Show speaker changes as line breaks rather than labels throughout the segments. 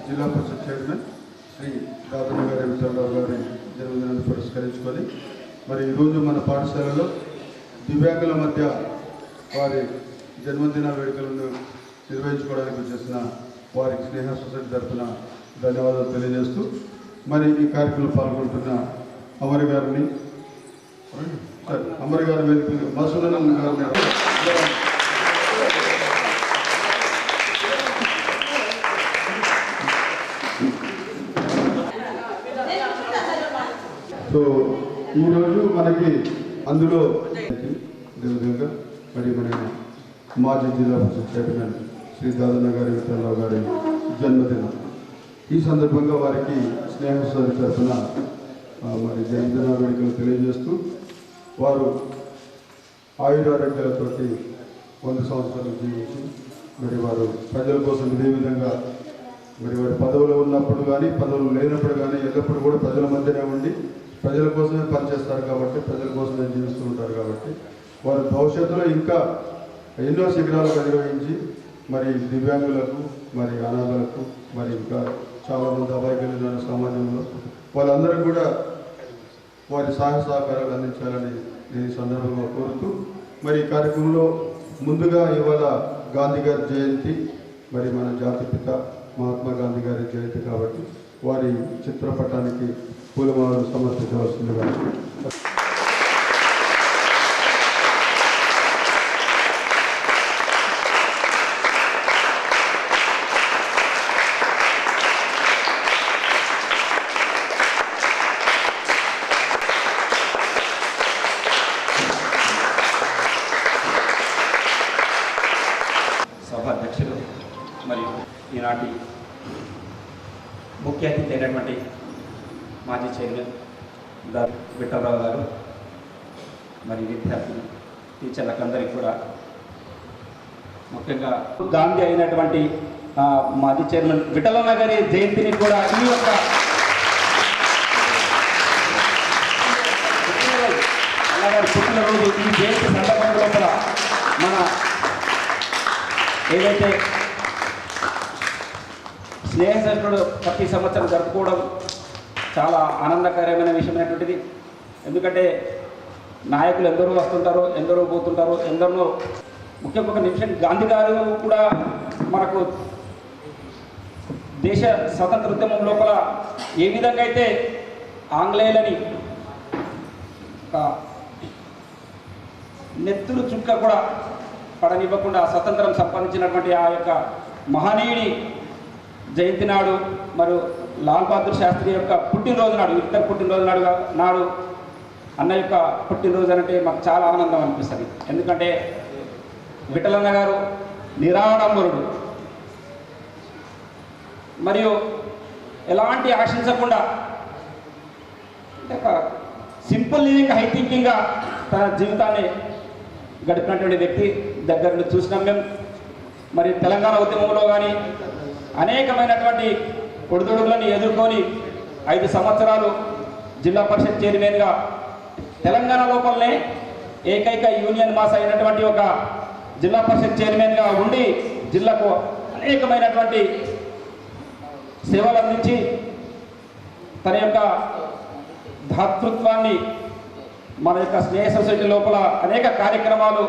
జిల్లా పరిషత్ చైర్మన్ శ్రీ దాదన్న గారి విఠలరావు గారి జన్మదినాన్ని పురస్కరించుకొని మరి ఈరోజు మన పాఠశాలలో దివ్యాంగుల మధ్య వారి జన్మదిన వేడుకలను నిర్వహించుకోవడానికి వచ్చేసిన వారికి స్నేహ సొసైటీ తరఫున ధన్యవాదాలు తెలియజేస్తూ మరి ఈ కార్యక్రమంలో పాల్గొంటున్న అమర్ గారిని వేదిక మసూదన్ గారిని సో ఈరోజు మనకి అందులో విధంగా మరి మన మాజీ జిల్లా పరిషత్ చైర్మన్ శ్రీ దాదన్న గారి విఠలరావు గారి జన్మదినం. ఈ సందర్భంగా వారికి స్నేహ సొసైటీ తరఫున మరి జన్మదిన వేడుకలు తెలియజేస్తూ వారు ఆయురారోగ్యాలతోటి 100 సంవత్సరాలు జీవించి మరి వారు ప్రజల కోసం ఇదే విధంగా మరి వారి పదవులు ఉన్నప్పుడు కానీ పదవులు లేనప్పుడు కానీ ఎల్లప్పుడూ కూడా ప్రజల మధ్యనే ఉండి ప్రజల కోసమే పనిచేస్తారు కాబట్టి ప్రజల కోసమే జీవిస్తూ ఉంటారు కాబట్టి వారి భవిష్యత్తులో ఇంకా ఎన్నో శిఖరాలకు అధిరోహించి మరి దివ్యాంగులకు మరి అనాథలకు మరి ఇంకా చాలామంది అభాగ్యులైన సమాజంలో వాళ్ళందరూ కూడా వారి సహాయ సహకారాలు అందించాలని నేను ఈ సందర్భంగా కోరుతూ మరి ఈ కార్యక్రమంలో ముందుగా ఇవాళ గాంధీ గారి జయంతి మరి మన జాతిపిత మహాత్మా గాంధీ గారి జయంతి కాబట్టి వారి చిత్రపటానికి పూలమాలను సమర్పించవలసిందిగా
సభాధ్యక్షులు మరియు ఈనాటి ముఖ్య అతిథి అయినటువంటి మాజీ చైర్మన్ విఠలరావు గారు మరి విద్యార్థులు టీచర్లకందరికీ కూడా ముఖ్యంగా గాంధీ అయినటువంటి మాజీ చైర్మన్ విఠలన్న గారి జయంతిని కూడా ఈ యొక్క అన్నగారి పుట్టినరోజు ఈ జయంతి సందర్భంలో కూడా మన ఏదైతే స్నేహసంతుడు ప్రతి సంవత్సరం జరుపుకోవడం చాలా ఆనందకరమైన విషయమైనటువంటిది. ఎందుకంటే నాయకులు ఎందరో వస్తుంటారు, ఎందరో పోతుంటారు, ఎందరో ముఖ్యంగా ఒక నిమిషం గాంధీ గారు కూడా మనకు దేశ స్వతంత్ర ఉద్యమం లోపల ఏ విధంగా అయితే ఆంగ్లేయులని నెత్తురు చుక్క కూడా పడనివ్వకుండా స్వతంత్రం సంపాదించినటువంటి ఆ యొక్క మహనీయుడి జయంతి నాడు మరియు లాల్ బహదూర్ శాస్త్రి యొక్క పుట్టినరోజు నాడు, ఇద్దరు పుట్టినరోజు నాడు అన్న యొక్క పుట్టినరోజు అంటే మాకు చాలా ఆనందం అనిపిస్తుంది. ఎందుకంటే విఠలన్న గారు నిరాడంబరుడు మరియు ఎలాంటి ఆశించకుండా ఒక సింపుల్ లివింగ్ హై థింకింగ్గా తన జీవితాన్ని గడిపినటువంటి వ్యక్తి దగ్గర నుండి చూసినాం మేము. మరి తెలంగాణ ఉద్యమంలో కానీ అనేకమైనటువంటి ఒడిదుడుకులను ఎదుర్కొని 5 సంవత్సరాలు జిల్లా పరిషత్ చైర్మన్గా తెలంగాణ లోపలనే ఏకైక యూనియన్ మాస్ అయినటువంటి ఒక జిల్లా పరిషత్ చైర్మన్గా ఉండి జిల్లాకు అనేకమైనటువంటి సేవలు అందించి తన యొక్క దాతృత్వాన్ని మన యొక్క స్నేహ సొసైటీ లోపల అనేక కార్యక్రమాలు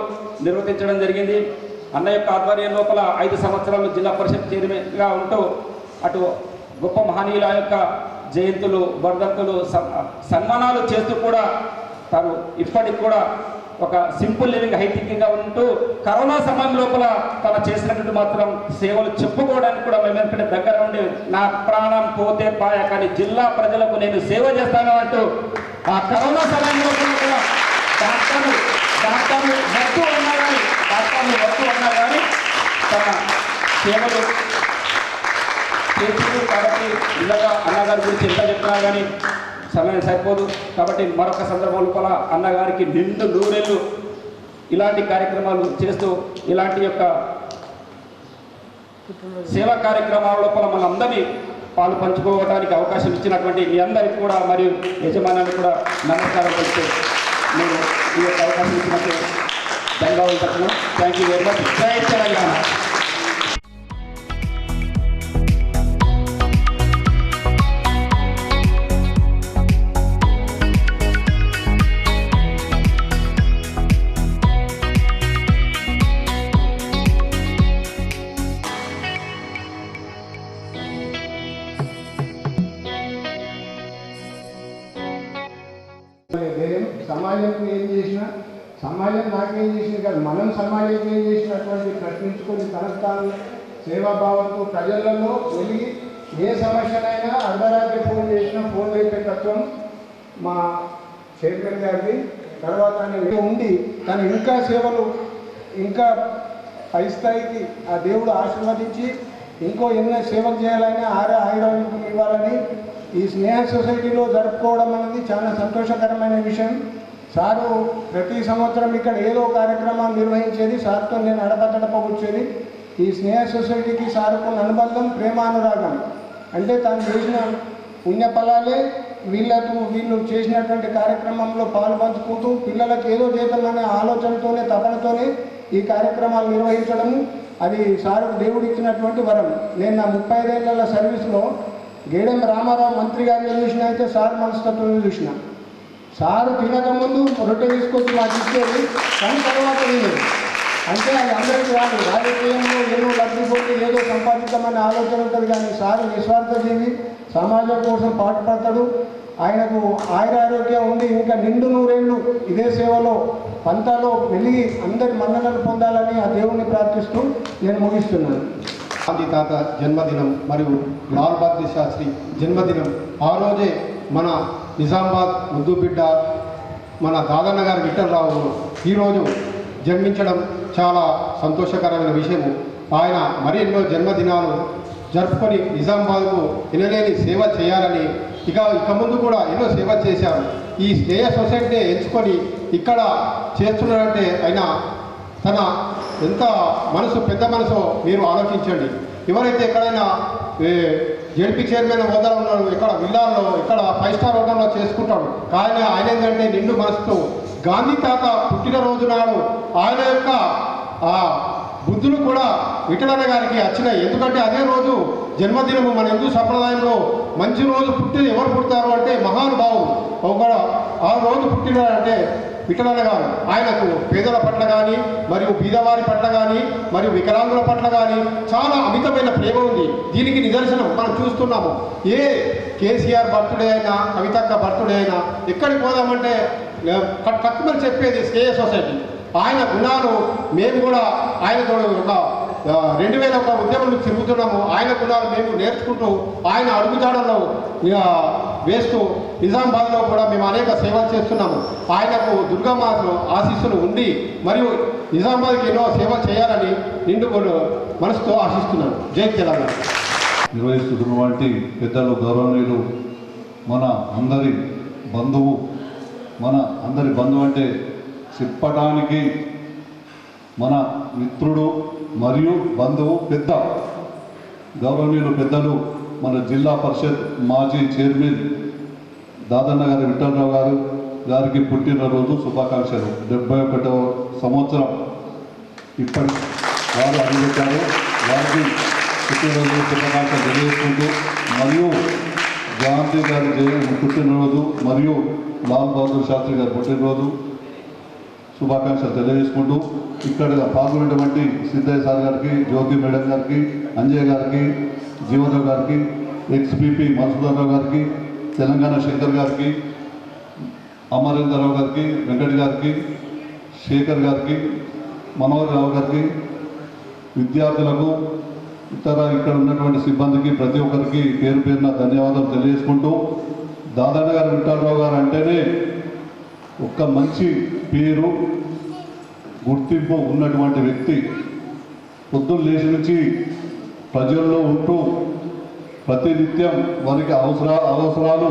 నిర్వర్తించడం జరిగింది. అన్న యొక్క ఆధ్వర్యం లోపల 5 సంవత్సరాలు జిల్లా పరిషత్ చైర్మన్గా ఉంటూ అటు గొప్ప మహనీయుల యొక్క జయంతులు, వర్ధంతులు, సన్మానాలు చేస్తూ కూడా తను ఇప్పటికి కూడా ఒక సింపుల్ లివింగ్ హై థింకింగ్గా ఉంటూ కరోనా సమయం లోపల తను చేసినటువంటి మాత్రం సేవలు చెప్పుకోవడానికి కూడా మేము దగ్గర ఉండి నా ప్రాణం పోతే పాయ కానీ జిల్లా ప్రజలకు నేను సేవ చేస్తాను అంటూ ఆ కరోనా సమయం లోపల కూడా డాక్టర్లు వస్తూ ఉన్నా కానీ తన సేవలు చేస్తూ కాబట్టి ఇలాగా అన్నగారి గురించి ఎంత చెప్పినా కానీ సమయం సరిపోదు. కాబట్టి మరొక సందర్భం లోపల అన్నగారికి నిండు నూరేళ్ళు ఇలాంటి కార్యక్రమాలు చేస్తూ ఇలాంటి యొక్క సేవా కార్యక్రమాల లోపల మనందరినీ పాలు పంచుకోవడానికి అవకాశం ఇచ్చినటువంటి మీ అందరికీ కూడా మరియు యజమానానికి కూడా నమస్కారం చెప్తూ నేను ఈ యొక్క అవకాశం ఇచ్చినట్టు ధన్యవాదాలు చెప్తున్నాను. Thank you very much. జై తెలంగాణ.
సమాజానికి ఏం చేసినా, సమాజం నాకేం చేసింది కాదు, మనం సమాజానికి ఏం చేసినటువంటి ప్రశ్నించుకొని తనకు తాను సేవాభావంతో ప్రజలలో వెలిగి ఏ సమస్యనైనా అర్ధరాత్రి ఫోన్ చేసినా ఫోన్ అయిపోయే తత్వం మా చైర్మన్ గారిది. తర్వాత ఉండి తను ఇంకా సేవలు ఇంకా పై స్థాయికి ఆ దేవుడు ఆశీర్వదించి ఇంకో ఎన్నో సేవలు చేయాలని ఆయుర్వేదం ఇవ్వాలని ఈ స్నేహ సొసైటీలో జరుపుకోవడం అనేది చాలా సంతోషకరమైన విషయం. సారు ప్రతి సంవత్సరం ఇక్కడ ఏదో కార్యక్రమాలు నిర్వహించేది, సార్తో నేను అడపతడప వచ్చేది. ఈ స్నేహ సొసైటీకి సారుకున్న అనుబంధం ప్రేమానురాగం. అంటే తను చేసిన పుణ్యఫలాలే వీళ్ళు చేసినటువంటి కార్యక్రమంలో పాలు పంచుకుంటూ పిల్లలకు ఏదో చేద్దామనే ఆలోచనతోనే తపనతోనే ఈ కార్యక్రమాలు నిర్వహించడము అది సారు దేవుడు ఇచ్చినటువంటి వరం. నేను నా 35 ఏళ్ల సర్వీస్లో గేడెం రామారావు మంత్రి గారిని చూసిన అయితే సార్ మనస్తత్వం చూసిన. సారు తినకముందు రొట్టె తీసుకొచ్చి మాకు ఇచ్చేది, కానీ తర్వాత తినేది. అంటే అది అందరికీ రాదు. రాజకీయంలో ఏదో లబ్ధిపోతే ఏదో సంపాదించమనే ఆలోచన ఉంటుంది, కానీ సారు నిస్వార్థ జీవి, సమాజం కోసం పాటుపడతాడు. ఆయనకు ఆయురారోగ్యం ఉండి ఇంకా నిండు 100 ఏళ్ళు ఇదే సేవలో పంతాలో వెలిగి అందరి మన్ననలు పొందాలని ఆ దేవుణ్ణి ప్రార్థిస్తూ నేను ముగిస్తున్నాను.
గాంధీ తాత జన్మదినం మరియు లాల్ బహదూర్ శాస్త్రి జన్మదినం ఆ రోజే మన నిజామాబాద్ ముద్దుబిడ్డ మన దాదన్న గారి విఠలరావు ఈరోజు జన్మించడం చాలా సంతోషకరమైన విషయము. ఆయన మరెన్నో జన్మదినాలు జరుపుకొని నిజామాబాద్కు వినలేని సేవ చేయాలని ఇక ముందు కూడా ఎన్నో సేవ చేశారు. ఈ స్నేహ సొసైటీని ఎంచుకొని ఇక్కడ చేస్తున్నారంటే ఆయన తన ఎంత మనసు పెద్ద మనసు మీరు ఆలోచించండి. ఎవరైతే ఎక్కడైనా జడ్పీ చైర్మన్ హోదాలో ఉన్నాడు, ఇక్కడ విల్లాల్లో ఇక్కడ 5 స్టార్ హోటల్లో చేసుకుంటాడు. కానీ ఆయన ఏంటంటే నిండు మనసుతో గాంధీ తాత పుట్టినరోజు నాడు ఆయన యొక్క బుద్ధులు కూడా విఠలన్న గారికి వచ్చినాయి. ఎందుకంటే అదే రోజు జన్మదినము మన హిందూ సంప్రదాయంలో మంచి రోజు పుట్టి ఎవరు పుడతారు అంటే మహానుభావులు ఒక ఆ రోజు పుట్టినారంటే విఠలన్న గారు. ఆయనకు పేదల పట్ల కానీ మరియు బీదవారి పట్ల కానీ మరియు వికలాంగుల పట్ల కానీ చాలా అమితమైన ప్రేమ ఉంది. దీనికి నిదర్శనం మనం చూస్తున్నాము. ఏ కేసీఆర్ బర్త్డే అయినా కవితక్క బర్త్డే అయినా ఎక్కడికి పోదామంటే తక్కువ చెప్పేది స్నేహ సొసైటీ. ఆయన గుణాలు మేము కూడా ఆయనతో ఒక 2001 ఉద్యమంలో తిరుగుతున్నాము. ఆయన గుణాలు మేము నేర్చుకుంటూ ఆయన అడుగుజాడల్లో వేస్తూ నిజామాబాద్లో కూడా మేము అనేక సేవలు చేస్తున్నాము. ఆయనకు దుర్గామాత ఆశీస్సులు ఉండి మరియు నిజామాబాద్కి ఎన్నో సేవలు చేయాలని నిండు మనసుతో ఆశిస్తున్నాను. జై తెలంగాణ.
నిర్వహిస్తున్నటువంటి పెద్దలు గౌరవనీయులు మన అందరి బంధువు అంటే చెప్పడానికి మన మిత్రుడు మరియు బంధువు పెద్ద గౌరవనీయులు పెద్దలు మన జిల్లా పరిషత్ మాజీ చైర్మన్ దాదన్న గారి విఠలరావు గారికి పుట్టినరోజు శుభాకాంక్షలు. 71వ సంవత్సరం ఇప్పటి వారు అడుగుపెట్టారు. వారికి పుట్టినరోజు శుభాకాంక్షలు తెలియజేసుకుంటూ మరియు గాంధీ గారి పుట్టినరోజు మరియు లాల్ బహదూర్ శాస్త్రి గారి పుట్టినరోజు శుభాకాంక్షలు తెలియజేసుకుంటూ ఇక్కడ పాల్గొన్నటువంటి సిద్ధయ్య సార్ గారికి, జ్యోతి మేడం గారికి, అంజయ్ గారికి, జీవనరావు గారికి, ఎక్స్పీపీ మధుసూదనరావు గారికి, తెలంగాణ శంకర్ గారికి, అమరేంద్రరావు గారికి, వెంకట్ గారికి, శేఖర్ గారికి, మనోహర్ రావు గారికి, విద్యార్థులకు ఇతర ఇక్కడ ఉన్నటువంటి సిబ్బందికి ప్రతి ఒక్కరికి పేరు పేరున ధన్యవాదాలు తెలియజేసుకుంటూ దాదన్న గారు విఠలరావు గారు అంటేనే ఒక్క మంచి పేరు గుర్తింపు ఉన్నటువంటి వ్యక్తి. పొద్దున్న లేచి నుంచి ప్రజల్లో ఉంటూ ప్రతినిత్యం వారికి అవసరాలు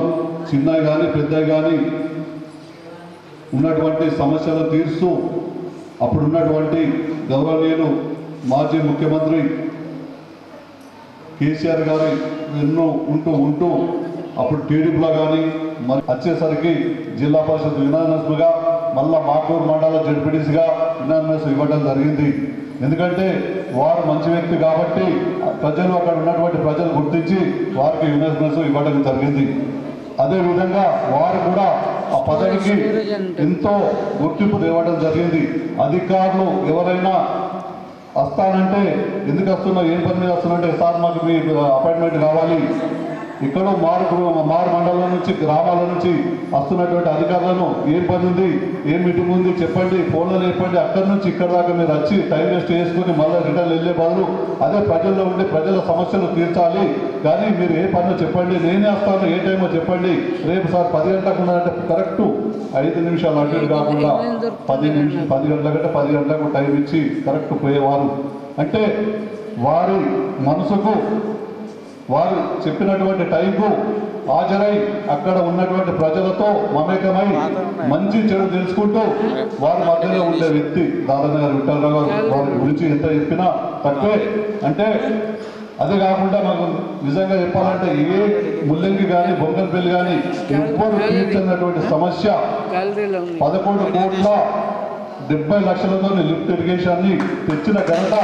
చిన్నవి కానీ పెద్దవి కానీ ఉన్నటువంటి సమస్యలు తీరుస్తూ అప్పుడున్నటువంటి గౌరవనీయులు మాజీ ముఖ్యమంత్రి కేసీఆర్ గారి ఎన్నో ఉంటూ అప్పుడు టీడీపీలో కానీ మరి వచ్చేసరికి జిల్లా పరిషత్ యునానిమస్గా మళ్ళా మాటూరు మండల జడ్పీటీసీగా యునానిమస్ ఇవ్వడం జరిగింది. ఎందుకంటే వారు మంచి వ్యక్తి కాబట్టి ప్రజలు అక్కడ ఉన్నటువంటి ప్రజలు గుర్తించి వారికి యునానిమస్ ఇవ్వడం జరిగింది. అదేవిధంగా వారు కూడా ఆ పదవికి ఎంతో గుర్తింపు తేవడం జరిగింది. అధికారులు ఎవరైనా వస్తానంటే ఎందుకు వస్తున్నా, ఏం పని మీద వస్తున్నా అంటే సార్ మాకు మీ అపాయింట్మెంట్ కావాలి, ఇక్కడ మారు మండలం నుంచి గ్రామాల నుంచి వస్తున్నటువంటి అధికారులను ఏం పని ఉంది, ఏం మీటింగ్ ఉంది చెప్పండి, ఫోన్లో చెప్పండి. అక్కడి నుంచి ఇక్కడ దాకా మీరు వచ్చి టైం వేస్ట్ చేసుకుని మళ్ళీ రిటర్న్ వెళ్ళే బదులు అదే ప్రజల్లో ఉండి ప్రజల సమస్యలు తీర్చాలి. కానీ మీరు ఏ పనో చెప్పండి, నేనే వస్తాను, ఏ టైమో చెప్పండి. రేపు సార్ 10 గంటలకు ఉన్నారంటే కరెక్ట్ 5 నిమిషాలు అటు కాకుండా 10 గంటల కంటే 10 గంటలకు టైం ఇచ్చి కరెక్ట్ పోయేవారు. అంటే వారి మనసుకు వారు చెప్పినటువంటి టైంకు హాజరై అక్కడ ఉన్నటువంటి ప్రజలతో మమేకమై మంచి చెడు తెలుసుకుంటూ వారి మధ్యలో ఉండే వ్యక్తి దాదాపు గారు విఠలరావు గారు. వారి గురించి ఎంత చెప్పినా తక్కువే. అంటే అదే కాకుండా మాకు నిజంగా చెప్పాలంటే ఏ ముల్లంగి కానీ బొంగల్పల్లి కానీ ఎవ్వరు తీర్చినటువంటి సమస్య 11,70,00,000తో లిఫ్ట్ ఇరిగేషన్ని తెచ్చిన ఘనత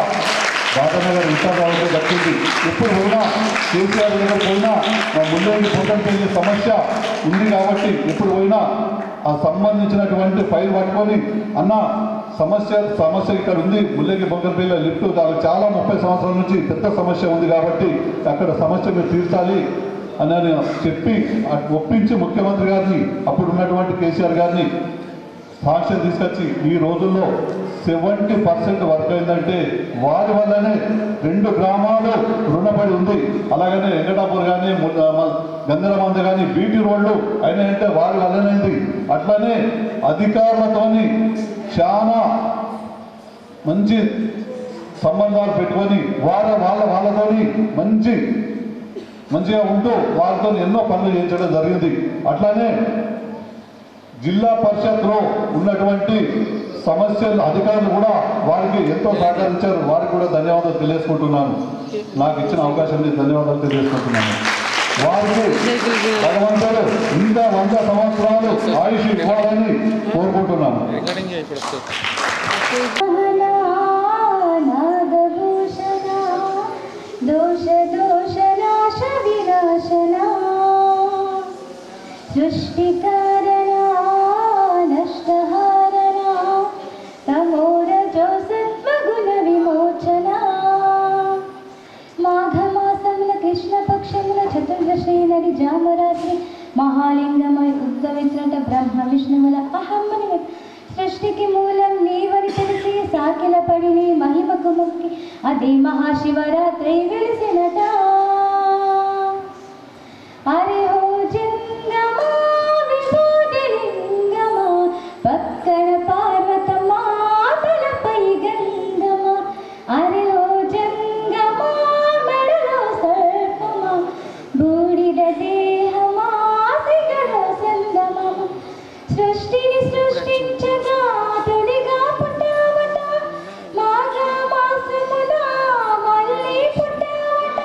దాదానగర్ విఠలరావుకి దక్కింది. ఎప్పుడు పోయినా కేసీఆర్ దగ్గర పోయినా మా ముల్లంగి బొంగల్పల్లి సమస్య ఉంది కాబట్టి ఎప్పుడు పోయినా ఆ సంబంధించినటువంటి ఫైల్ పట్టుకొని అన్న సమస్య ఇక్కడ ఉంది, ముల్లంగి బొంగల్పల్లి లిఫ్ట్ చాలా 30 సంవత్సరాల నుంచి పెద్ద సమస్య ఉంది కాబట్టి అక్కడ సమస్య మీరు తీర్చాలి అని చెప్పి ఒప్పించి ముఖ్యమంత్రి గారిని అప్పుడు ఉన్నటువంటి కేసీఆర్ గారిని సాక్ష్యం తీసుకొచ్చి ఈ రోజుల్లో 70% వర్క్ అయిందంటే వారి వల్లనే 2 గ్రామాలు రుణపడి ఉంది. అలాగనే వెంకటాపూర్ కానీ గంధరమంద కానీ బీటీ రోడ్లు అయినాయంటే వారి వల్లనేది. అట్లనే అధికారులతోని చాలా మంచి సంబంధాలు పెట్టుకొని వాళ్ళతోని మంచిగా ఉంటూ వాళ్ళతో ఎన్నో పనులు చేయించడం జరిగింది. అట్లానే జిల్లా పరిషత్లో ఉన్నటువంటి సమస్యలు అధికారులు కూడా వారికి ఎంతో సహకరించారు. వారికి కూడా ధన్యవాదాలు తెలియజేసుకుంటున్నాను. నాకు ఇచ్చిన అవకాశాన్ని ధన్యవాదాలు తెలియజేసుకుంటున్నాను. వారికి భగవంతుడు ఇంకా 100 సంవత్సరాలు ఆయుష్ ఇవ్వాలని కోరుకుంటున్నాను.
సృష్టికారణా నష్టహారణా తమోరజో సత్వగుణ విమోచనా మాఘమాసమున కృష్ణపక్షమున చతుర్దశి నడి జామరాత్రి మహాలింగమై ఉద్భవించినట బ్రహ్మ విష్ణువుల అహమ్మని సృష్టికి మూలం నీవని తెలిసి సాకిల పడి నీ మహిమకు ముక్కి అదే మహాశివరాత్రి వెలిసినట. అరే హో జంగమా విభూతి లింగమా పక్కన పార్వతమా తలపై గంగమా. అరే హో జంగమా మెడలో సర్పమా బూడిద దేహమా సిగలో సంగమా. సృష్టిని సృష్టించగా తొలిగా పుట్టావట మాఘ మాసమున మళ్ళీ పుట్టావట.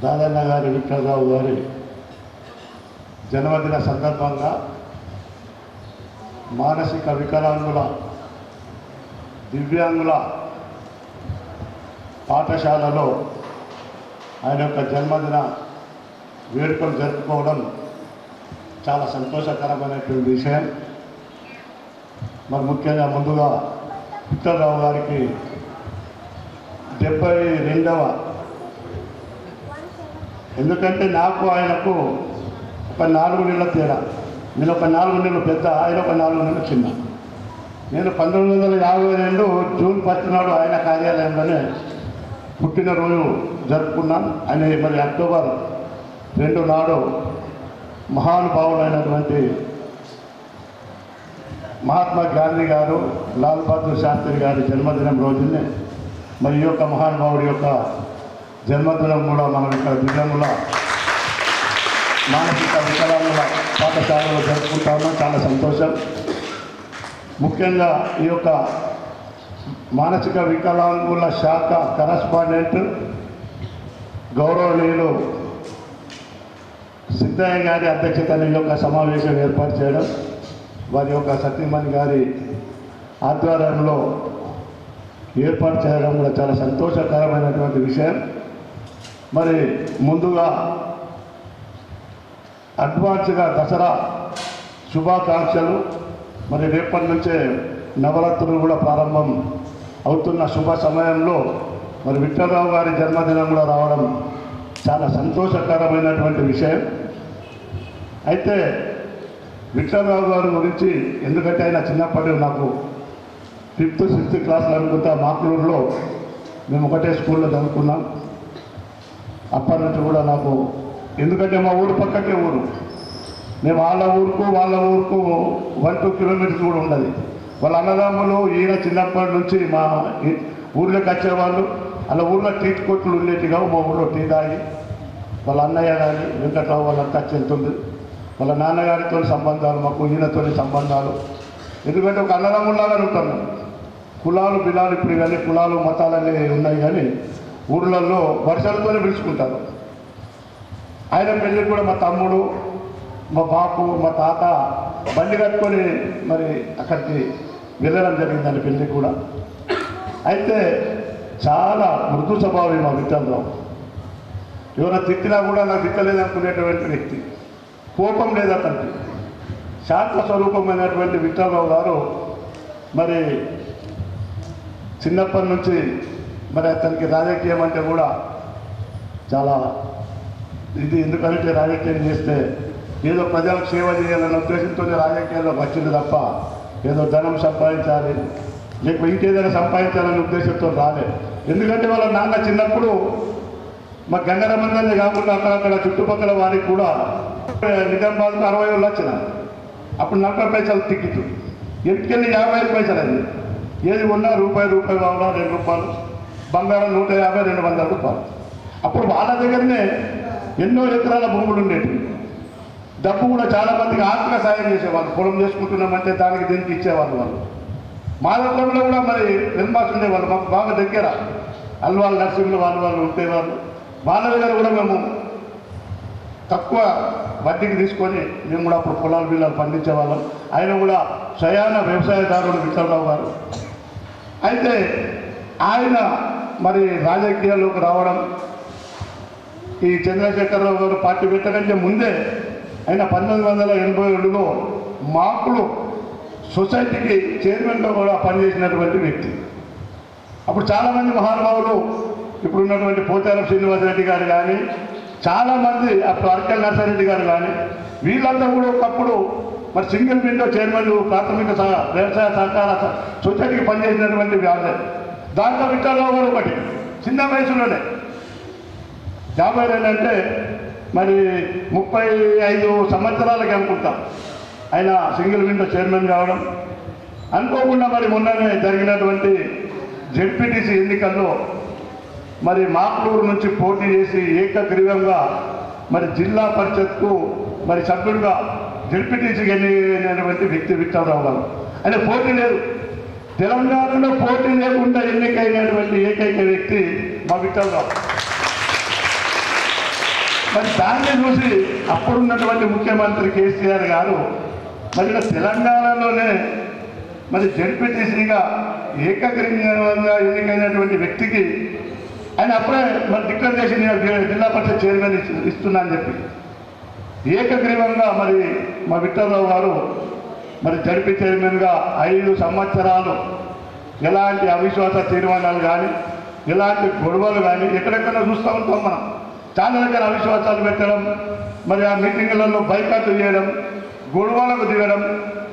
దాదన్న గారి విఠలరావు గారి జన్మదిన సందర్భంగా మానసిక వికలాంగుల దివ్యాంగుల పాఠశాలలో ఆయన యొక్క జన్మదిన వేడుకలు జరుపుకోవడం చాలా సంతోషకరమైనటువంటి విషయం. మరి ముఖ్యంగా ముందుగా విఠలరావు గారికి 72వ, ఎందుకంటే నాకు ఆయనకు ఒక 4 నెలల తేడా. నేను ఒక 4 నెలలు పెద్ద, ఆయన ఒక 4 నెలలు చిన్న. నేను 1952 జూన్ 10 నాడు ఆయన కార్యాలయంలోనే పుట్టినరోజు జరుపుకున్నాను. ఆయన మరి అక్టోబర్ 2 నాడు మహానుభావులైనటువంటి మహాత్మా గాంధీ గారు, లాల్ బహదూర్ శాస్త్రి గారి జన్మదినం రోజునే మరి ఈ యొక్క మహానుభావుడి యొక్క జన్మదినం కూడా మనం ఇక్కడ దివ్యాంగుల మానసిక వికలాంగుల పాఠశాలలో జరుపుకుంటాము. చాలా సంతోషం. ముఖ్యంగా ఈ యొక్క మానసిక వికలాంగుల శాఖ కరస్పాండెంట్ గౌరవనీయులు సిద్ధయ్య గారి అధ్యక్షతన ఈ యొక్క సమావేశం ఏర్పాటు చేయడం, వారి యొక్క సతీమణి గారి ఆధ్వర్యంలో ఏర్పాటు చేయడం కూడా చాలా సంతోషకరమైనటువంటి విషయం. మరి ముందుగా అడ్వాన్స్గా దసరా శుభాకాంక్షలు. మరి రేపటి నుంచే నవరాత్రులు కూడా ప్రారంభం అవుతున్న శుభ సమయంలో మరి విఠలరావు గారి జన్మదినం కూడా రావడం చాలా సంతోషకరమైనటువంటి విషయం. అయితే విఠలరావు గారి గురించి, ఎందుకంటే ఆయన చిన్నప్పటి నాకు 5th, 6th క్లాస్లో అనుకుంటా మాకులూరులో మేము ఒకటే స్కూల్లో చదువుకున్నాం. అప్పటి నుంచి కూడా నాకు, ఎందుకంటే మా ఊరు పక్కకే ఊరు, మేము వాళ్ళ ఊరుకు 1-2 కిలోమీటర్స్ కూడా ఉండదు. వాళ్ళ అన్నదమ్ములు ఈయన చిన్నప్పటి నుంచి మా ఊర్లోకి వచ్చేవాళ్ళు. అలా ఊర్లో టీ కొట్లు ఉండేటిగా మా ఊళ్ళో టీ తాగి వాళ్ళ అన్నయ్య కానీ వెంకట్రావు వాళ్ళంతా చెల్తుంది. వాళ్ళ నాన్నగారితో సంబంధాలు, మాకు ఈయనతో సంబంధాలు. ఎందుకంటే ఒక అన్నదమ్ములాగానే ఉంటాను. కులాలు బిలాలు ఇప్పుడు కానీ కులాలు మతాలన్నీ ఉన్నాయి, కానీ ఊర్లలో వర్షాలతోనే పిలుచుకుంటారు. ఆయన పెళ్ళికి కూడా మా తమ్ముడు, మా బాపు, మా తాత బండి కట్టుకొని మరి అక్కడికి వెళ్ళడం జరిగిందని పెళ్ళికి కూడా. అయితే చాలా మృదు స్వభావం మా విఠలరావు. ఎవరైనా తిట్టినా కూడా నాకు తిట్టలేదనుకునేటువంటి వ్యక్తి, కోపం లేదతనికి. శాంత స్వరూపమైనటువంటి విఠలరావు గారు మరి చిన్నప్పటి నుంచి మరి అతనికి రాజకీయం అంటే కూడా చాలా ఇది. ఎందుకంటే రాజకీయం చేస్తే ఏదో ప్రజలకు సేవ చేయాలనే ఉద్దేశంతోనే రాజకీయాల్లోకి వచ్చింది తప్ప ఏదో ధనం సంపాదించాలి లేకపోతే ఇంకేదైనా సంపాదించాలనే ఉద్దేశంతో రాలేదు. ఎందుకంటే వాళ్ళ నాన్న చిన్నప్పుడు మా గంగరమందరినీ కాకుండా అక్కడక్కడ చుట్టుపక్కల వారికి కూడా నిజామాబాద్కు 60 ఏళ్ళు వచ్చిన, అప్పుడు 40 పైసలు టికెట్, ఎట్టుకెళ్ళి 55 పైసలు అది. ఏది ఉన్నా రూపాయి కావాలా, 2 రూపాయలు, బంగారం 150, 200 రూపాయలు. అప్పుడు వాళ్ళ దగ్గరనే ఎన్నో ఎకరాల భూములు ఉండేవి. డబ్బు కూడా చాలామందికి ఆర్థిక సాయం చేసేవాళ్ళు. పొలం చేసుకుంటున్నామంటే దానికి దీనికి ఇచ్చేవాళ్ళు. వాళ్ళు మాధవరంలో కూడా మరి నిర్మాస్ ఉండేవాళ్ళు, మాకు బాగా దగ్గర. అల్వాళ్ళు నర్సింగ్లు వాళ్ళు ఉండేవాళ్ళు. వాళ్ళ దగ్గర కూడా మేము తక్కువ వడ్డీకి తీసుకొని మేము కూడా అప్పుడు పొలాలు బిల్లాలు పండించేవాళ్ళం. ఆయన కూడా స్వయాన వ్యవసాయదారుడు విఠలరావు గారు. అయితే ఆయన మరి రాజకీయాల్లోకి రావడం, ఈ చంద్రశేఖరరావు గారు పార్టీ పెట్టకంటే ముందే ఆయన 1987లో మాకులు సొసైటీకి చైర్మన్గా కూడా పనిచేసినటువంటి వ్యక్తి. అప్పుడు చాలామంది మహానుభావులు, ఇప్పుడున్నటువంటి పోచారం శ్రీనివాసరెడ్డి గారు కానీ, చాలామంది అప్పుడు అరకల్ నర్సారెడ్డి గారు కానీ, వీళ్ళంతా కూడా ఒకప్పుడు మరి సింగిల్ విండో చైర్మన్ ప్రాథమిక వ్యవసాయ సహకార సొసైటీకి పనిచేసినటువంటి వాళ్ళే. దాంట్లో విఠలరావు గారు ఒకటి. చిన్న వయసులోనే 52 అంటే మరి 35 సంవత్సరాలకి అనుకుంటాం ఆయన సింగిల్ విండో చైర్మన్ కావడం. అనుకోకుండా మరి మొన్ననే జరిగినటువంటి జెడ్పీటీసీ ఎన్నికల్లో మరి మాక్లూరు నుంచి పోటీ చేసి ఏకగ్రీవంగా మరి జిల్లా పరిషత్కు మరి సభ్యుడిగా జెడ్పీటీసీకి ఎన్నికైనటువంటి వ్యక్తి విఠలరావు గారు. ఆయన పోటీ లేదు, తెలంగాణలో పోటీ లేకుండా ఎన్నికైనటువంటి ఏకైక వ్యక్తి మా విఠలరావు. మరి దాన్ని చూసి అప్పుడున్నటువంటి ముఖ్యమంత్రి కేసీఆర్ గారు మరి ఇలా తెలంగాణలోనే మరి జడ్పీటీసీగా ఏకగ్రీవంగా ఎన్నికైనటువంటి వ్యక్తికి ఆయన అప్పుడే మరి డిక్లేర్ చేసి నేను జిల్లా పరిషత్ చైర్మన్ ఇస్తున్నా అని చెప్పి ఏకగ్రీవంగా మరి మా విఠలరావు గారు మరి జడ్పీ చైర్మన్గా 5 సంవత్సరాలు ఎలాంటి అవిశ్వాస తీర్మానాలు కానీ ఎలాంటి గొడవలు కానీ ఎక్కడెక్కడ చూస్తూ ఉంటాం మనం. చాలా దగ్గర అవిశ్వాసాలు పెట్టడం, మరి ఆ మీటింగులలో బైకాట్లు చేయడం, గొడవలకు దిగడం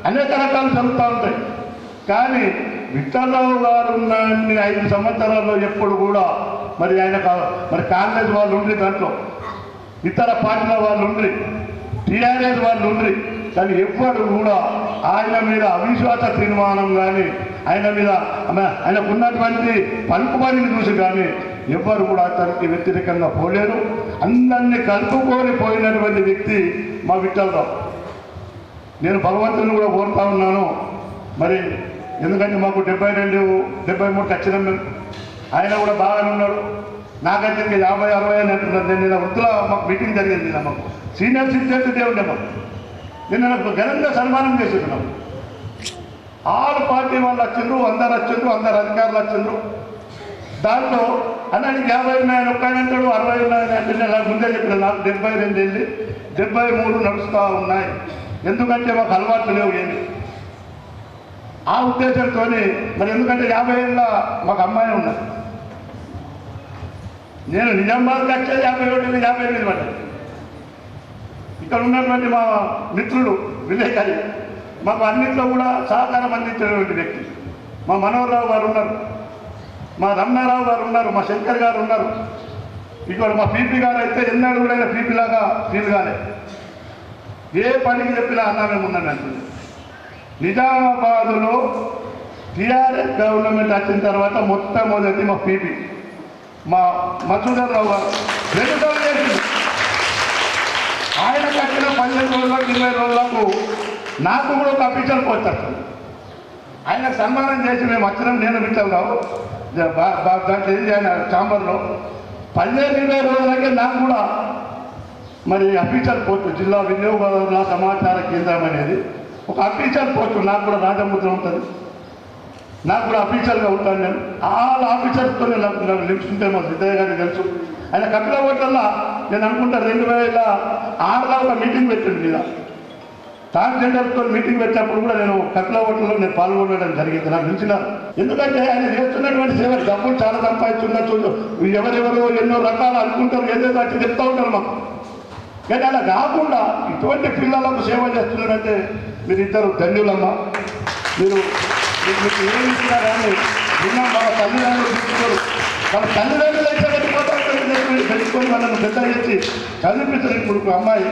అనేక రకాలు జరుగుతూ ఉంటాయి. కానీ విఠలరావు గారు ఉన్న 5 సంవత్సరాల్లో ఎప్పుడు కూడా మరి ఆయన మరి కాంగ్రెస్ వాళ్ళు ఉండి, దాంట్లో ఇతర పార్టీల వాళ్ళు ఉండి, టీఆర్ఎస్ వాళ్ళు ఉండి, కానీ ఎవ్వరు కూడా ఆయన మీద అవిశ్వాస తీర్మానం కానీ ఆయన మీద ఆయనకున్నటువంటి పలుకుబడిని చూసి కానీ ఎవ్వరు కూడా అతనికి వ్యతిరేకంగా పోలేరు. అందరినీ కలుపుకొని పోయినటువంటి వ్యక్తి మా విఠలరావు. నేను భగవంతుని కూడా కోరుతా ఉన్నాను. మరి ఎందుకంటే మాకు 72, 73 ఖచ్చితంగా మేము, ఆయన కూడా బాగానే ఉన్నాడు. నాకైతే ఇంకా 50, 60 అని అంటున్నారు. నేను వృత్తులో మాకు మీటింగ్ జరిగింది, మాకు సీనియర్ సిటిజన్స్ డే ఉండే మాకు. నిన్న నాకు ఘనంగా సన్మానం చేస్తున్నాం. 6 పార్టీ వాళ్ళు వచ్చిండ్రు, అందరు అధికారులు వచ్చిండ్రు. దాంట్లో అన్నానికి 50 ఉన్నాయని ఒక్కఆయన అంటాడు, 60 ఉన్నాయని అంటే నాకు ముందే చెప్పిన నాకు 72 వెళ్ళి 73 నడుస్తూ ఉన్నాయి. ఎందుకంటే మాకు అలవాట్లు లేవు ఏమి. ఆ ఉద్దేశంతో మరి ఎందుకంటే 50 ఏళ్ళ మాకు అమ్మాయి ఉన్నది. నేను నిజామాబాద్కి వచ్చే 57 58 పడ్డాను. ఇక్కడ ఉన్నటువంటి మా మిత్రులు విలేకరి మాకు అన్నింటిలో కూడా సహకారం అందించినటువంటి వ్యక్తి మా మనోహరరావు గారు ఉన్నారు, మా రమణారావు గారు ఉన్నారు, మా శంకర్ గారు ఉన్నారు. ఇక్కడ మా పీపీ గారు అయితే ఎన్నడూ కూడా ఆయన పీపీలాగా ఫీల్ కాలే. ఏ పనికి చెప్పినా అన్నా మేము ఉన్నాను అంటుంది. నిజామాబాదులో టీఆర్ఎస్ గవర్నమెంట్ వచ్చిన తర్వాత మొట్టమొదటి మా పీపీ మా మధుసూదన్ గారు 2 సార్లు చేసింది. ఆయన కట్టిన 15 రోజులకు 20 రోజులకు నాకు కూడా ఒక అఫీషియల్ పోస్ట్ వస్తుంది. ఆయనకు సన్మానం చేసి మేము వచ్చినాం. నేను విఠలరావు దాంట్లో ఇది ఆయన ఛాంబర్లో 15-20 రోజులకే నాకు కూడా మరి అఫీషియల్ పోస్టు జిల్లా వినియోగదారుల సమాచార కేంద్రం అనేది ఒక అఫీషియల్ పోస్టు నాకు కూడా రాజముద్ర ఉంటుంది. నాకు కూడా అఫీషియల్గా ఉంటాను. నేను ఆల్ ఆఫీసర్స్తో నాకు లింక్స్ ఉంటాయి. మా సిద్ధయ్య గారికి తెలుసు. ఆయన కపిల హోటల్లో నేను అనుకుంటా 2006లో ఒక మీటింగ్ పెట్టింది మీద ట్రాన్స్జెండర్తో మీటింగ్ పెట్టినప్పుడు కూడా నేను కపిల హోటల్లో నేను పాల్గొనడం జరిగింది. నాకు నిలిచినారు. ఎందుకంటే ఆయన చేస్తున్నటువంటి సేవ డబ్బులు చాలా సంపాదించున్నట్టు ఎవరెవరు ఎన్నో రకాలు అనుకుంటారు, ఏదేదో వచ్చి చెప్తూ ఉంటారు మాకు. కానీ అలా కాకుండా ఇటువంటి పిల్లలకు సేవ చేస్తున్నారంటే మీరిద్దరు ధన్యులమ్మ. మీరు మీకు ఏమి ఇచ్చినా కానీ విన్నాం. వాళ్ళ తల్లిదండ్రులు తీసుకున్నారు, వాళ్ళ తల్లిదండ్రులు అయితే పెట్టుకొని వాళ్ళను పెద్ద చేసి చదివించారు. ఇప్పుడు అమ్మాయి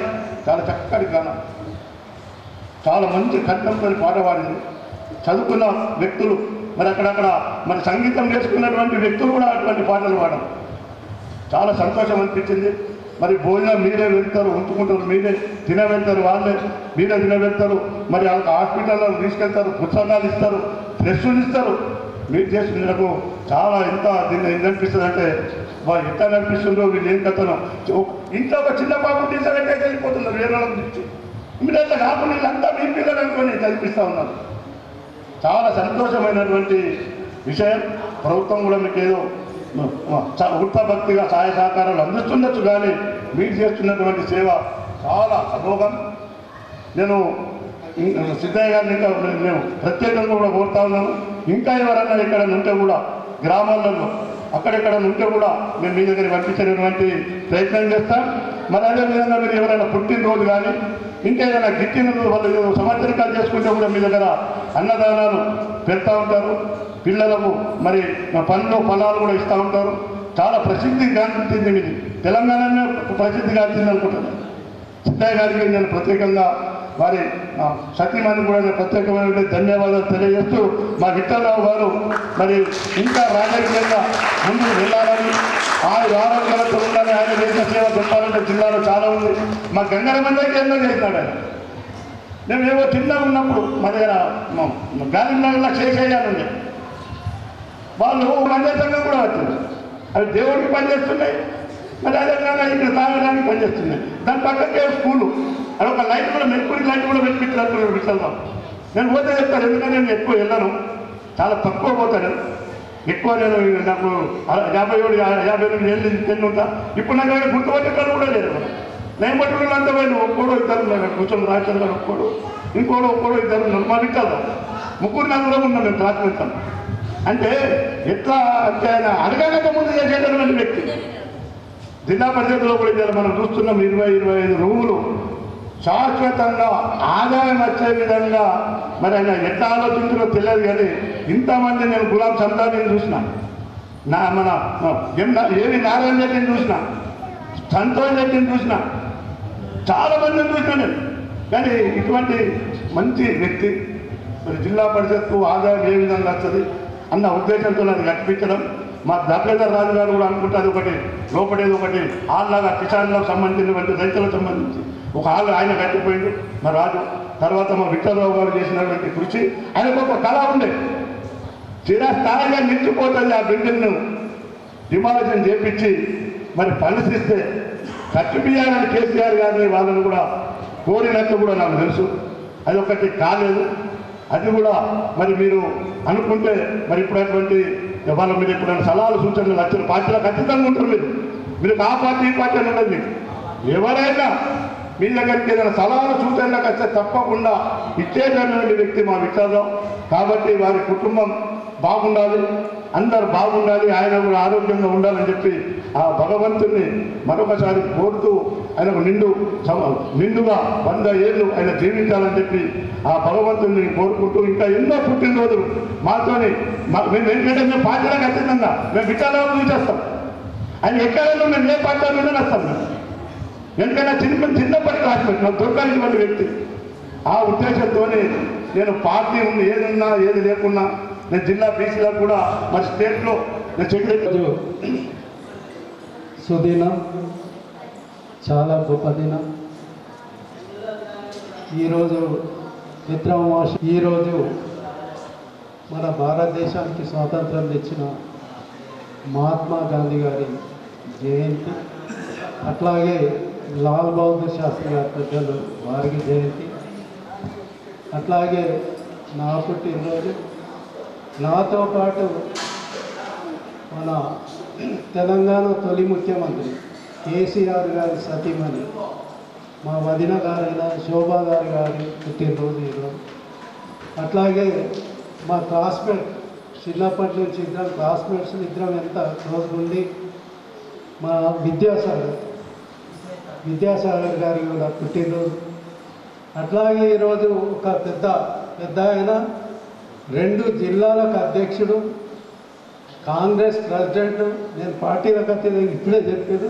చాలా చక్కటి గానం, చాలా మంచి కంఠంతో పాట పాడింది. చదువుకున్న వ్యక్తులు మరి అక్కడక్కడ మరి సంగీతం నేర్చుకున్నటువంటి వ్యక్తులు కూడా అటువంటి పాటలు పాడడం చాలా సంతోషం అనిపించింది. మరి భోజనం మీరే వెళ్తారు, ఉంచుకుంటారు, మీరే తినవెళ్తారు, వాళ్ళే మీరే తినవెళ్తారు. మరి వాళ్ళకి హాస్పిటల్లో తీసుకెళ్తారు, పుస్తకాలు ఇస్తారు, డ్రెస్సులు ఇస్తారు. మీరు చేసి నాకు చాలా ఎంత దీన్ని అనిపిస్తుంది అంటే వాళ్ళు ఎంత అనిపిస్తుందో వీళ్ళు ఏం కథనో. ఇంట్లో ఒక చిన్న పాపం తీసుకెళ్ళి వెళ్ళిపోతున్నారు వేరే వాళ్ళకి నుంచి. మీరు అట్లా కాకుండా వీళ్ళంతా మీ పిల్లలు అనుకొని చదివిస్తూ ఉన్నారు. చాలా సంతోషమైనటువంటి విషయం. ప్రభుత్వం కూడా మీకు ఏదో వృత్తభక్తిగా సహాయ సహకారాలు అందిస్తుండొచ్చు, కానీ మీరు చేస్తున్నటువంటి సేవ చాలా అమోఘం. నేను సిద్ధయ్య గారిని ఇంకా నేను ప్రత్యేకంగా కూడా కోరుతా ఉన్నాను. ఇంకా ఎవరన్నా ఇక్కడ ఉంటే కూడా గ్రామాలలో అక్కడెక్కడ ఉంటే కూడా మేము మీ దగ్గర పంపించేటువంటి ప్రయత్నం చేస్తాం. మరి అదేవిధంగా మీరు ఎవరైనా పుట్టినరోజు కానీ ఇంకా ఏదైనా గిట్టిన వాళ్ళు సంవత్సరికాలు చేసుకుంటే కూడా మీ దగ్గర అన్నదానాలు పెడతా ఉంటారు. పిల్లలకు మరి పండ్లు ఫలాలు కూడా ఇస్తూ ఉంటారు. చాలా ప్రసిద్ధి గాంచింది, మీది తెలంగాణలో ప్రసిద్ధి గాంచింది అనుకుంటున్నాను. సిద్ధయ్య గారికి నేను ప్రత్యేకంగా వారి సతీమణి కూడా నేను ప్రత్యేకమైన ధన్యవాదాలు తెలియజేస్తూ మా విఠలరావు గారు మరి ఇంకా రాజకీయంగా ముందుకు వెళ్ళాలని, ఆరోగ్యాలతో ఉండాలని, ఆయన చేసిన సేవ చెప్పాలంటే జిల్లాలో చాలా ఉంది. మా గంగరమందరికి ఎన్నో చేసినాడు ఆయన. మేమేమో చిన్నగా ఉన్నప్పుడు మా దగ్గర గాలినగర్లో చేసేయాలండి. వాళ్ళు మంజా సంఘం కూడా వచ్చింది. అవి దేవుడికి పనిచేస్తున్నాయి. మరి అదేవిధంగా ఇక్కడ తాగడానికి తినడానికి పనిచేస్తున్నాయి. దాని పక్కకే స్కూలు, అదొక లైట్ కూడా మెరుపురి లైట్ కూడా పెట్టించారు విషయంలో. నేను పోతే చెప్తాను, ఎందుకంటే నేను ఎక్కువ వెళ్ళను, చాలా తక్కువ పోతాను. ఎక్కువ నేను నాకు 57 ఏళ్ళు తిని ఉంటా. ఇప్పుడు నాకు గుర్తుపట్టేవాళ్ళు కూడా లేదు. నేను పట్టుకున్న అంత పోయి ఒక్కడో ఇద్దరు కూర్చొని రాశారు కానీ ఒక్కడో ఇద్దరు మా విట్టాలి 3-4 ఉన్నాం మేము క్లాస్ పెడతాం. అంటే ఎట్లా అంటే ఆయన అడగక ముందు చేసేటటువంటి వ్యక్తి. జిల్లా పరిషత్లో కూడా ఇద్దరు మనం చూస్తున్నాం 20-25 రూములు శాశ్వతంగా ఆదాయం వచ్చే విధంగా. మరి ఆయన ఎట్లా ఆలోచించారో తెలియదు కానీ ఇంతమంది నేను గులాం సంతాన్ని చూసిన, మన ఏవి నారాయణ రెడ్డిని చూసిన, సంతోష్ రెడ్డిని చూసిన, చాలా మందిని చూసిన నేను. కానీ ఇటువంటి మంచి వ్యక్తి మరి జిల్లా పరిషత్కు ఆదాయం ఏ విధంగా వస్తుంది అన్న ఉద్దేశంతో అది కట్టించడం. మా దర్శేందర్ రాజు గారు కూడా అనుకుంటుంది ఒకటి లోపడేది ఒకటి హాల్లాగా కిసాన్లకు సంబంధించినటువంటి రైతులకు సంబంధించి ఒక హాల్ ఆయన కట్టిపోయింది మా రాజు. తర్వాత మా విఠలరావు గారు చేసినటువంటి కృషి, ఆయనకు ఒక కళ ఉండే చిరస్థాయిగా నిలిచిపోతుంది. ఆ బిల్డింగ్ను డిమాలిషన్ చేపించి మరి పరిశీలిస్తే కట్టిపియాలని కేసీఆర్ గారిని వాళ్ళని కూడా కోరినట్టు కూడా నాకు తెలుసు. అది ఒకటి కాలేదు. అది కూడా మరి మీరు అనుకుంటే మరి ఇప్పుడు అటువంటి వాళ్ళు మీరు ఎప్పుడైనా సలహాలు సూచనలు వచ్చిన పార్టీలో ఖచ్చితంగా ఉంటారు. మీరు ఆ పార్టీ ఈ పార్టీ అని ఉండదు. మీకు ఎవరైనా మీ దగ్గరికి ఏదైనా సలహాలు సూచనలకు వస్తే తప్పకుండా ఇచ్చేటటువంటి వ్యక్తి మా విఠలరావు. కాబట్టి వారి కుటుంబం బాగుండాలి, అందరు బాగుండాలి, ఆయన కూడా ఆరోగ్యంగా ఉండాలని చెప్పి ఆ భగవంతుని మరొకసారి కోరుతూ ఆయనకు నిండుగా 100 ఏళ్ళు ఆయన జీవించాలని చెప్పి ఆ భగవంతుని కోరుకుంటూ ఇంకా ఎన్నో పుట్టినరోజులు మాతోని మేము ఏంటంటే మేము పార్టీలో ఖచ్చితంగా మేము విఠలరావు చూసేస్తాం. ఆయన ఎక్కడైనా మేము ఏ పార్టీలోనే వస్తాం. మేము ఎందుకైనా చిన్నప్పటికీ రాసిపెట్టి నాకు దొరకనిటువంటి వ్యక్తి. ఆ ఉద్దేశంతో నేను పార్టీ ఉంది ఏదున్నా ఏది లేకున్నా నేను జిల్లా బీసీలో కూడా మరి స్టేట్లో నేను సెక్రటరీ.
సుదినం, చాలా గొప్ప దినం. ఈరోజు మిత్రమాస, ఈరోజు మన భారతదేశానికి స్వాతంత్రం తెచ్చిన మహాత్మా గాంధీ గారి జయంతి, అట్లాగే లాల్ బహదూర్ శాస్త్రి గారి పెద్దలు వారికి జయంతి, అట్లాగే నా పుట్టినరోజు. నాతో పాటు మన తెలంగాణ తొలి ముఖ్యమంత్రి కేసీఆర్ గారి సతీమణి మా వదిన గారైన శోభా గారి పుట్టినరోజు ఈరోజు. అట్లాగే మా క్లాస్మేట్, చిన్నప్పటి నుంచి ఇద్దరం క్లాస్మేట్స్, ఇద్దరం ఎంత క్లోజ్ ఉండి మా విద్యాసాగర్ గారి కూడా పుట్టినరోజు. అట్లాగే ఈరోజు ఒక పెద్ద ఆయన 2 జిల్లాలకు అధ్యక్షుడు, కాంగ్రెస్ ప్రెసిడెంట్, నేను పార్టీలకు అతీతంగా ఇప్పుడే చెప్పాను.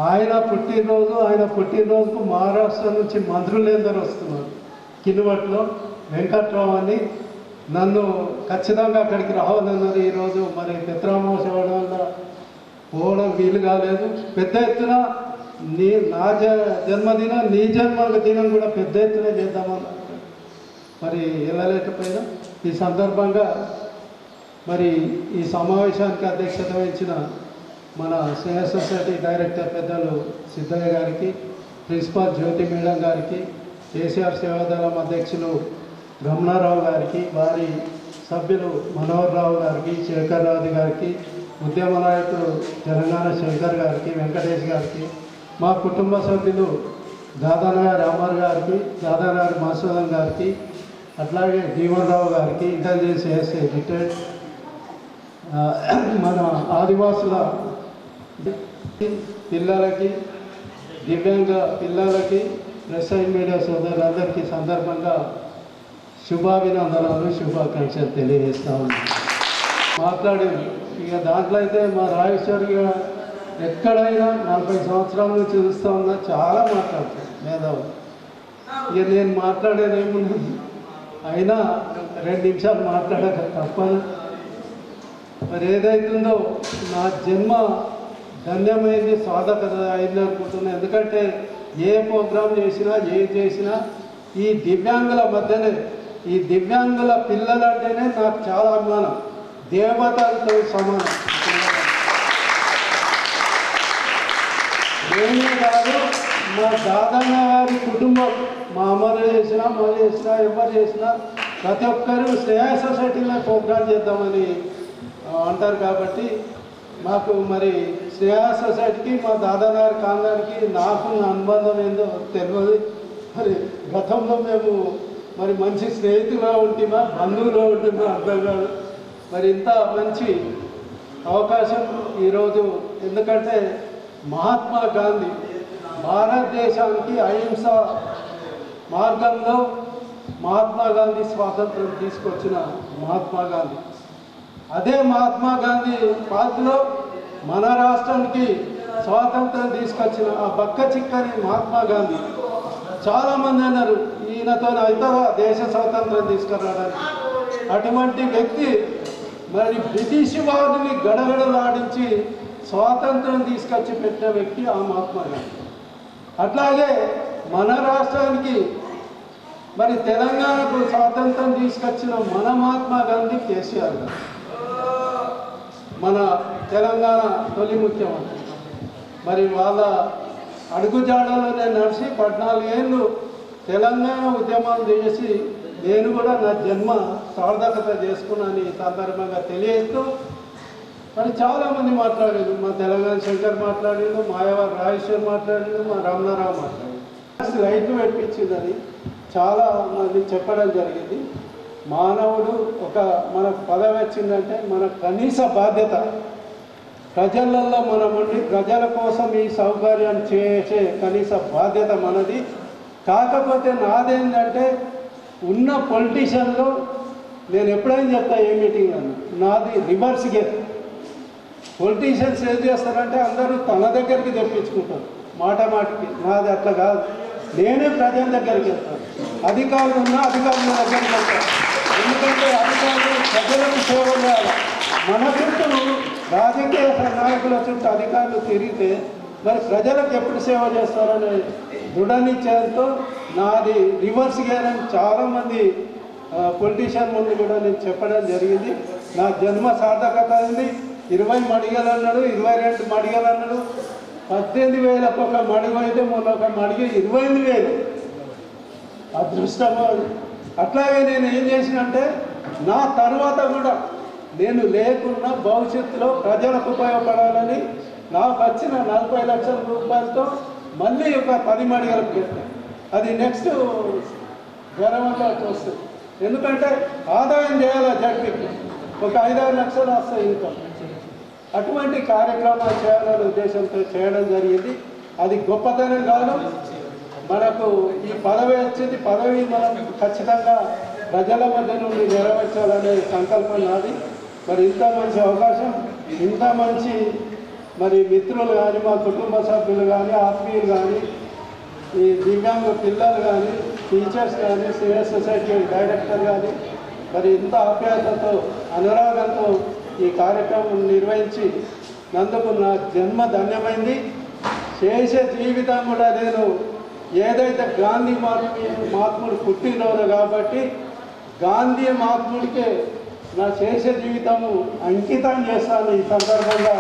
ఆయన పుట్టినరోజుకు మహారాష్ట్ర నుంచి మంత్రులందరూ వస్తున్నారు. కినువట్లో వెంకట్రావు అని నన్ను ఖచ్చితంగా అక్కడికి రావాలన్నారు. ఈరోజు మరి పెద్దరామోష వల్ల పోవడం వీలు కాలేదు. పెద్ద ఎత్తున నా జన్మదినం, నీ జన్మదినం కూడా పెద్ద ఎత్తున చేద్దామన్నారు. మరి వెళ్ళలేకపోయినా ఈ సందర్భంగా మరి ఈ సమావేశానికి అధ్యక్షత వహించిన మన స్నేహ సొసైటీ డైరెక్టర్ పెద్దలు సిద్ధయ్య గారికి, ప్రిన్సిపాల్ జ్యోతి మేడం గారికి, కేసీఆర్ సేవాదళం అధ్యక్షులు రమణారావు గారికి, వారి సభ్యులు మనోహర్ రావు గారికి, శేఖర్ రావు గారికి, ఉద్యమ నాయకుడు తెలంగాణ శంకర్ గారికి, వెంకటేష్ గారికి, మా కుటుంబ సభ్యులు దాదానగారి అమర్ గారికి, దాదానగారి మాసూదం గారికి, అట్లాగే జీవన్ రావు గారికి, ఇంటెలిజెన్స్ ఎస్ఐ రిటైర్డ్, మన ఆదివాసుల పిల్లలకి, దివ్యాంగ పిల్లలకి, ప్రెస్ అండ్ మీడియా సోదరులందరికీ సందర్భంగా శుభాభినందనాలు, శుభాకాంక్షలు తెలియజేస్తా ఉన్నాను. మాట్లాడేది ఇక దాంట్లో అయితే మా రాజేశ్వరి ఎక్కడైనా 40 సంవత్సరాల నుంచి చూస్తూ ఉన్నా, చాలా మాట్లాడతాను మేధావులు. ఇక నేను మాట్లాడేది ఏమున్నది, అయినా 2 నిమిషాలు మాట్లాడక తప్పదు. మరి ఏదైతుందో నా జన్మ ధన్యమైంది, సాధకత అయింది అనుకుంటున్నాను. ఎందుకంటే ఏ ప్రోగ్రాం చేసినా, ఏది చేసినా ఈ దివ్యాంగుల మధ్యనే, ఈ దివ్యాంగుల పిల్లలంటేనే నాకు చాలా అభిమానం, దేవతలతో సమానం. నేనే కాదు మా దాదన్న గారి కుటుంబం, మా అమ్మలు చేసినా ఎవరు చేసినా ప్రతి ఒక్కరూ శ్రేయ సొసైటీలో ప్రోగ్రామ్ చేద్దామని అంటారు. కాబట్టి మాకు మరి శ్రేయ సొసైటీకి మా దాదన్న గారి కాందానికి నాకు అనుబంధం ఏందో తెలియదు. మరి గతంలో మేము మరి మంచి స్నేహితులుగా ఉంటున్నా, బంధువులుగా ఉంటున్నా అర్థం కాదు. మరి ఇంత మంచి అవకాశం ఈరోజు, ఎందుకంటే మహాత్మా గాంధీ భారతదేశానికి అహింస మార్గంలో మహాత్మా గాంధీ స్వాతంత్రం తీసుకొచ్చిన మహాత్మా గాంధీ. అదే మహాత్మా గాంధీ పాత్రలో మన రాష్ట్రానికి స్వాతంత్రం తీసుకొచ్చిన ఆ బక్క చిక్కని మహాత్మా గాంధీ. చాలామంది అన్నారు ఈయనతో అవుతారా దేశ స్వాతంత్రం తీసుకురావడానికి. అటువంటి వ్యక్తి మరి బ్రిటిష్ వారిని గడగడలాడించి స్వాతంత్రం తీసుకొచ్చి పెట్టిన వ్యక్తి ఆ మహాత్మా గాంధీ. అట్లాగే మన రాష్ట్రానికి మరి తెలంగాణకు స్వాతంత్రం తీసుకొచ్చిన మన మహాత్మా గాంధీ కేసీఆర్ గారు, మన తెలంగాణ తొలి ముఖ్యమంత్రి. మరి వాళ్ళ అడుగుజాడలోనే నడిచి 14 ఏళ్ళు తెలంగాణ ఉద్యమం చేసి నేను కూడా నా జన్మ సార్థకత చేసుకున్నాను ఈ సందర్భంగా తెలియజేస్తూ, మరి చాలామంది మాట్లాడారు. మా తెలంగాణ శంకర్ మాట్లాడారు, మాయవారి రాజేశ్వర్ మాట్లాడారు, మా రమణారావు మాట్లాడారు. రైతు పెట్టించిందని చాలా మంది చెప్పడం జరిగింది. మానవుడు మనకు పదవి వచ్చిందంటే మన కనీస బాధ్యత ప్రజలలో మనం ఉండి ప్రజల కోసం ఈ సౌకర్యం చేసే కనీస బాధ్యత మనది. కాకపోతే నాదేంటంటే ఉన్న పొలిటీషియన్లో నేను ఎప్పుడైనా చెప్తా ఏ మీటింగ్ అన్నా, నాది రివర్స్ గేమ్. పొలిటీషియన్స్ ఏం చేస్తారంటే అందరూ తన దగ్గరికి తెప్పించుకుంటారు మాటికి. నాది అట్లా కాదు, నేనే ప్రజల దగ్గరికి వెళ్తాను. అధికారులు ఉన్నా అధికారుల దగ్గరికి వెళ్తాను. ఎందుకంటే అధికారులు ప్రజలకు సేవ చేయాలి. మన చుట్టూ రాజకీయ నాయకుల చుట్టూ అధికారులు తిరిగితే మరి ప్రజలకు ఎప్పుడు సేవ చేస్తారనే దృఢ నిశ్చయంతో నాది రివర్స్ గేర్ అని చాలామంది పొలిటీషియన్ ముందు కూడా నేను చెప్పడం జరిగింది. నా జన్మ సార్థకత అయింది. 20 మడిగలు అన్నాడు, 22 మడిగలు అన్నాడు. 18,000 ఒక మడిగ అయితే మొన్న ఒక మడిగ 25,000 అదృష్టం. అట్లాగే నేను ఏం చేసినంటే నా తర్వాత కూడా నేను లేకున్నా భవిష్యత్తులో ప్రజలకు ఉపయోగపడాలని నాకు వచ్చిన 40 లక్షల రూపాయలతో మళ్ళీ ఒక 10 మడిగలకు పెట్టాను. అది నెక్స్ట్ గర్వంగా వస్తుంది. ఎందుకంటే ఆదాయం చేయాలి జడ్పీకి, ఒక 5-6 లక్షలు వస్తాయి ఇన్కమ్. అటువంటి కార్యక్రమాలు చేయాలనే ఉద్దేశంతో చేయడం జరిగింది. అది గొప్పతనం కాదు, మనకు ఈ పదవి వచ్చింది. పదవి మనం ఖచ్చితంగా ప్రజల మధ్య నుండి నెరవేర్చాలనే సంకల్పం నాది. మరి ఇంత మంచి అవకాశం, ఇంత మంచి మరి మిత్రులు కానీ, మా కుటుంబ సభ్యులు కానీ, ఆత్మీయులు కానీ, ఈ దివ్యాంగ పిల్లలు కానీ, టీచర్స్ కానీ, సివిల్ సొసైటీ డైరెక్టర్ కానీ, మరి ఇంత ఆప్యాయతతో అనురాగంతో ఈ కార్యక్రమం నిర్వహించి నందుకు నా జన్మ ధన్యమైంది. చేసే జీవితం కూడా నేను ఏదైతే గాంధీ మహాత్ముడు పుట్టినరోజు కాబట్టి గాంధీ మహాత్ముడికే నా చేసే జీవితము అంకితం చేస్తాను. ఈ సందర్భంగా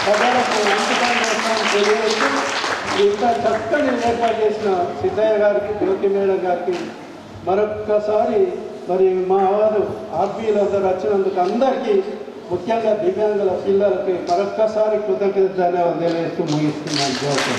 ప్రజలకు అంకితం చేస్తాను తెలియజేస్తూ ఇంత చక్కని ఏర్పాటు చేసిన సిద్ధయ్య గారికి, జ్యోతి మేడం గారికి మరొక్కసారి మరి మా వారు ఆత్మీయులందరూ వచ్చినందుకు అందరికీ, ముఖ్యంగా దివ్యాంగుల పిల్లలకి మరొక్కసారి కృతజ్ఞత ధన్యవాదాలు తెలియజేస్తూ ముగిస్తున్నాను. జోసం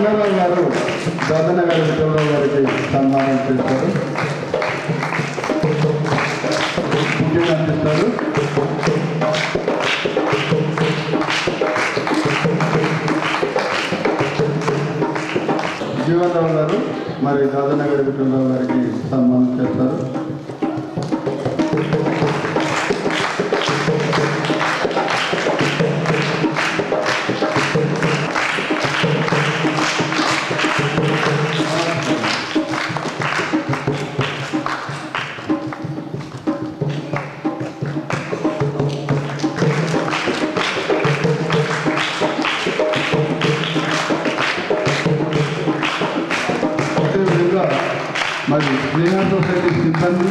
రంగారావు గారు దాదన్న గారి విజయరావు గారికి సన్మానం చేస్తారు, పూజలు అందిస్తారు. జీవన్రావు గారు మరి దాదన్న గారి విజయరావు గారికి సన్మానం చేస్తారు. మరి స్నేహ సొసైటీ సిబ్బంది,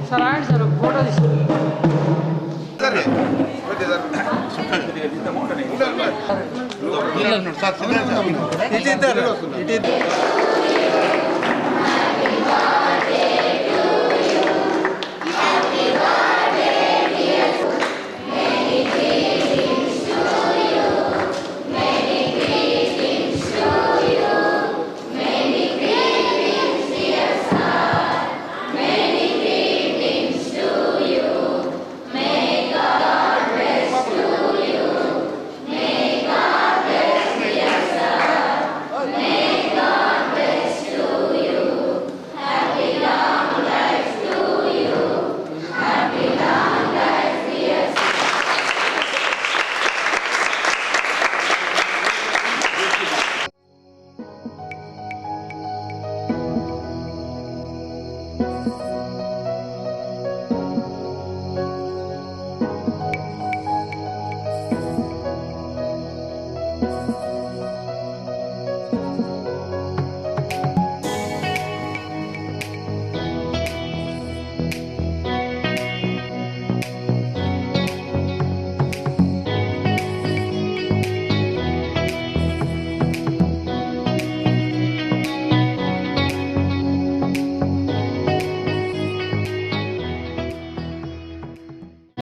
సార్ ఆయన సార్ ఫోటో తీసుకుంటారు.